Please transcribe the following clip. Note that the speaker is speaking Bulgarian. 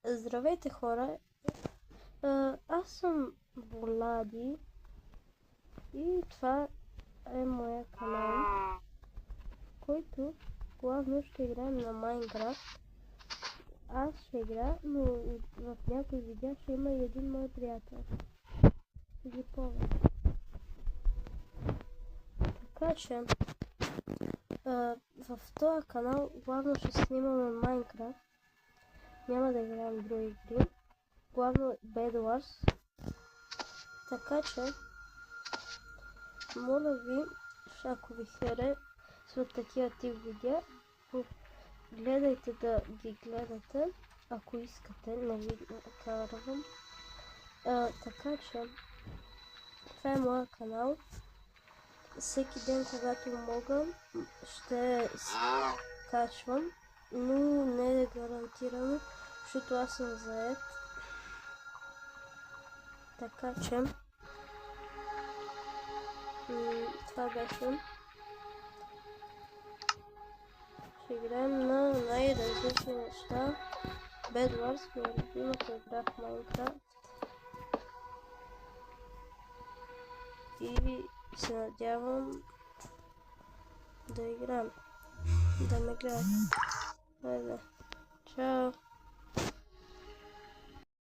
Здравейте хора! Аз съм Влади и това е моя канал, който главно ще играем на Майнкрафт. Аз ще играя, но в някои видеа ще има и един мой приятел. Или повече. Така че в този канал главно ще снимаме Майнкрафт. Няма да играем други игри. Главно Bed Wars. Така че, моля ви, ако ви харесват такива тип видеа, гледайте да ги гледате, ако искате, не ви карвам. Така че, това е моя канал. Всеки ден, когато мога, ще качвам, но не е гарантирано, защото аз съм заед. Така че това беше. Ще играем на най-различни неща. Bed Wars ми е любимата игра в Майнкрафт. И се надявам да играем. Да ме гледате. Хайде. Чао!